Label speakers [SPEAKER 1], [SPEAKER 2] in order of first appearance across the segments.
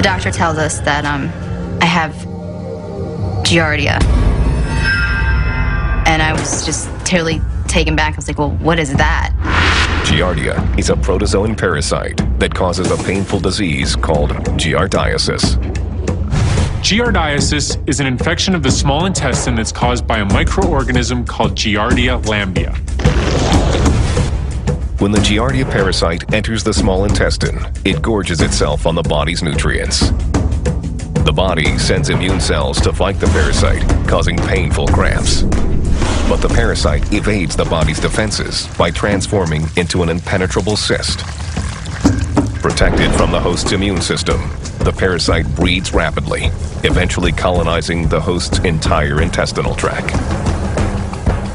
[SPEAKER 1] doctor tells us that I have Giardia. And I was just totally taken back. I was like, well, what is that?
[SPEAKER 2] Giardia is a protozoan parasite that causes a painful disease called giardiasis.
[SPEAKER 3] Giardiasis is an infection of the small intestine that's caused by a microorganism called Giardia lamblia.
[SPEAKER 2] When the Giardia parasite enters the small intestine, it gorges itself on the body's nutrients. The body sends immune cells to fight the parasite, causing painful cramps. But the parasite evades the body's defenses by transforming into an impenetrable cyst. Protected from the host's immune system, the parasite breeds rapidly, eventually colonizing the host's entire intestinal tract.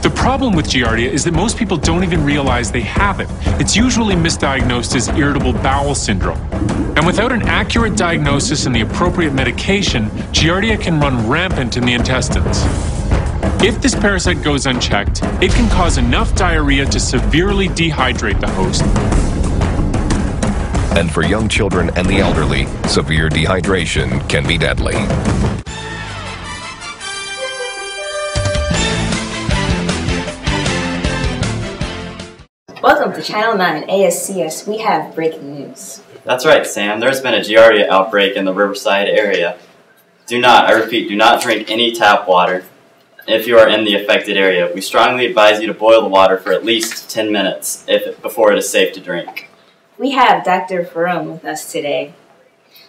[SPEAKER 3] The problem with Giardia is that most people don't even realize they have it. It's usually misdiagnosed as irritable bowel syndrome. And without an accurate diagnosis and the appropriate medication, Giardia can run rampant in the intestines. If this parasite goes unchecked, it can cause enough diarrhea to severely dehydrate the host.
[SPEAKER 2] And for young children and the elderly, severe dehydration can be deadly.
[SPEAKER 4] Welcome to Channel 9 ASCS. We have breaking news.
[SPEAKER 5] That's right, Sam. There's been a Giardia outbreak in the Riverside area. I repeat, do not drink any tap water if you are in the affected area. We strongly advise you to boil the water for at least 10 minutes before it is safe to drink.
[SPEAKER 4] We have Dr. Ferrone with us today,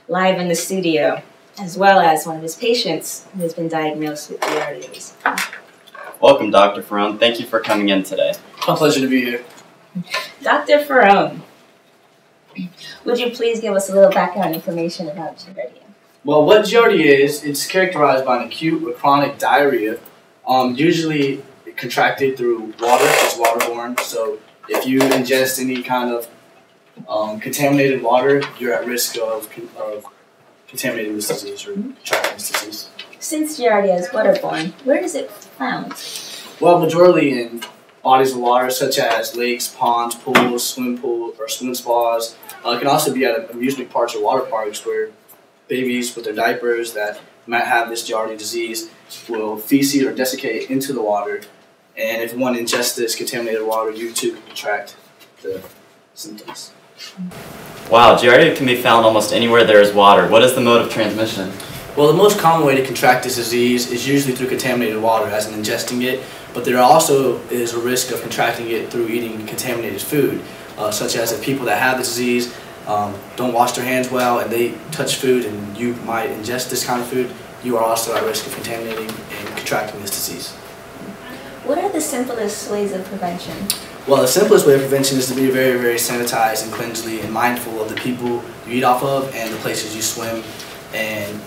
[SPEAKER 4] live in the studio, as well as one of his patients who has been diagnosed with Giardias.
[SPEAKER 5] Welcome, Dr. Ferrone. Thank you for coming in today.
[SPEAKER 6] A pleasure to be here.
[SPEAKER 4] Dr. Ferrone, would you please give us a little background information about Giardia?
[SPEAKER 6] Well, what Giardia is, it's characterized by an acute or chronic diarrhea, usually contracted through water. It's waterborne, so if you ingest any kind of contaminated water, you're at risk of contaminating this disease or contracting this disease.
[SPEAKER 4] Since Giardia is waterborne, where is it found?
[SPEAKER 6] Well, majorly in bodies of water such as lakes, ponds, pools, swim spas. It can also be at amusement parks or water parks where babies with their diapers that might have this Giardia disease will feces or desiccate into the water, and if one ingests this contaminated water, you too can contract the symptoms.
[SPEAKER 5] Wow, Giardia can be found almost anywhere there is water. What is the mode of transmission?
[SPEAKER 6] Well, the most common way to contract this disease is usually through contaminated water, as in ingesting it, but there also is a risk of contracting it through eating contaminated food, such as if people that have the disease don't wash their hands well and they touch food and you might ingest this kind of food, you are also at risk of contaminating and contracting this disease.
[SPEAKER 4] What are the simplest ways of prevention?
[SPEAKER 6] Well, the simplest way of prevention is to be very, very sanitized and cleansely and mindful of the people you eat off of and the places you swim and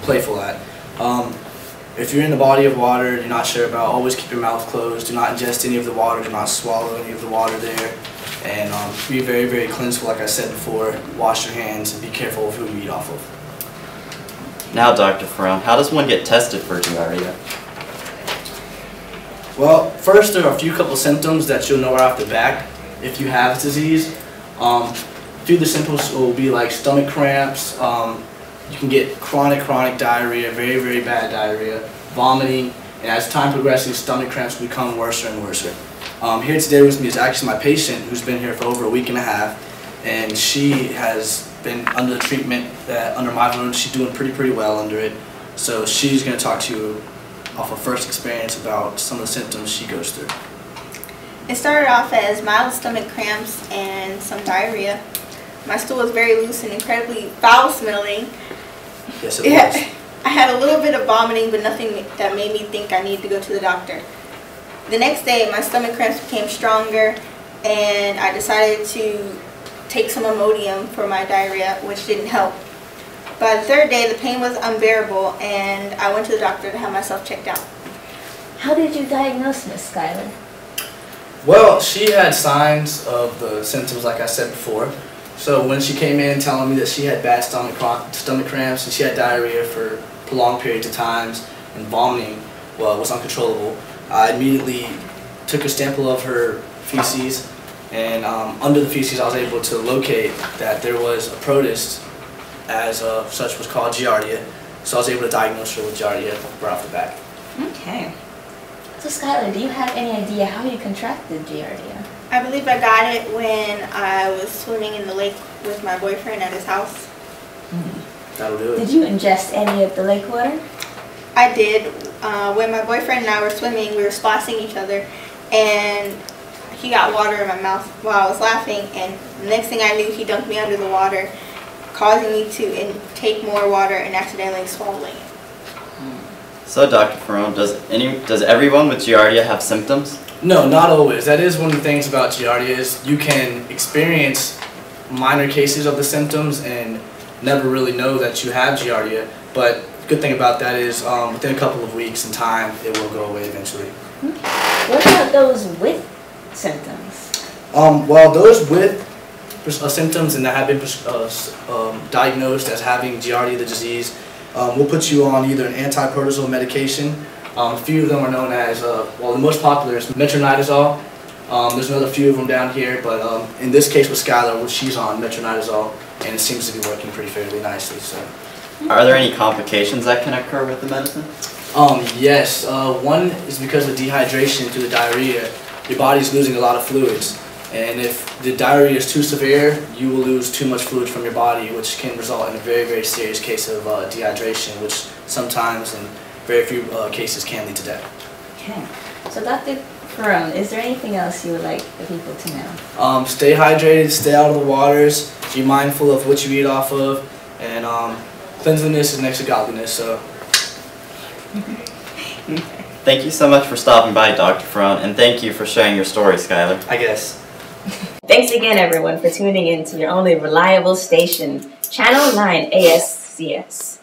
[SPEAKER 6] playful at. If you're in the body of water you're not sure about, always keep your mouth closed. Do not ingest any of the water. Do not swallow any of the water there. And be very, very cleanseful, like I said before. Wash your hands and be careful of who you eat off of.
[SPEAKER 5] Now, Dr. Ferrone, how does one get tested for Giardia?
[SPEAKER 6] Well, first there are a couple symptoms that you'll know right off the bat if you have this disease. A few of the symptoms will be like stomach cramps. You can get chronic diarrhea, very, very bad diarrhea, vomiting, and as time progresses, stomach cramps become worse and worse. Here today with me is actually my patient who's been here for over a week and a half, and she has been under the treatment under my room. She's doing pretty well under it. So she's going to talk to you off of first experience about some of the symptoms she goes through.
[SPEAKER 7] It started off as mild stomach cramps and some diarrhea. My stool was very loose and incredibly foul smelling.
[SPEAKER 6] Yes, it was.
[SPEAKER 7] I had a little bit of vomiting, but nothing that made me think I needed to go to the doctor. The next day, my stomach cramps became stronger, and I decided to take some Imodium for my diarrhea, which didn't help. By the third day, the pain was unbearable, and I went to the doctor to have myself checked out.
[SPEAKER 4] How did you diagnose Miss Schuyler?
[SPEAKER 6] Well, she had signs of the symptoms like I said before. So when she came in telling me that she had bad stomach cramps and she had diarrhea for prolonged periods of times and vomiting was uncontrollable, I immediately took a sample of her feces, and under the feces I was able to locate that there was a protist as such was called Giardia. So I was able to diagnose her with Giardia right off the bat.
[SPEAKER 4] Okay.
[SPEAKER 8] So Skylar, do you have any idea how you contracted Giardia?
[SPEAKER 7] I believe I got it when I was swimming in the lake with my boyfriend at his house.
[SPEAKER 6] That'll do it.
[SPEAKER 8] Did you ingest any of the lake water?
[SPEAKER 7] I did. When my boyfriend and I were swimming, we were splashing each other, and he got water in my mouth while I was laughing, and the next thing I knew, he dunked me under the water, causing me to take more water and accidentally swallowing it.
[SPEAKER 5] So, Dr. Ferrone, does everyone with Giardia have symptoms?
[SPEAKER 6] No, not always. That is one of the things about Giardia is you can experience minor cases of the symptoms and never really know that you have Giardia. But the good thing about that is within a couple of weeks in time, it will go away eventually.
[SPEAKER 8] What about those with symptoms?
[SPEAKER 6] Well, those with symptoms and that have been diagnosed as having Giardia, the disease, we'll put you on either an anti-protozoal medication. A few of them are known as, well, the most popular is metronidazole. There's another few of them down here, but in this case with Skylar, she's on metronidazole, and it seems to be working pretty fairly nicely. So,
[SPEAKER 5] are there any complications that can occur with the medicine?
[SPEAKER 6] Yes. One is because of dehydration to the diarrhea. Your body's losing a lot of fluids, and if the diarrhea is too severe, you will lose too much fluid from your body, which can result in a very, very serious case of dehydration, which sometimes in very few cases can lead to death.
[SPEAKER 8] Okay. So Dr. Ferrone, is there anything else you would like the people to know?
[SPEAKER 6] Stay hydrated, stay out of the waters, be mindful of what you eat off of, and cleanliness is next to godliness. So.
[SPEAKER 5] Thank you so much for stopping by, Dr. Ferrone, and thank you for sharing your story, Skylar.
[SPEAKER 6] I guess.
[SPEAKER 4] Thanks again, everyone, for tuning in to your only reliable station, Channel 9 ASCS.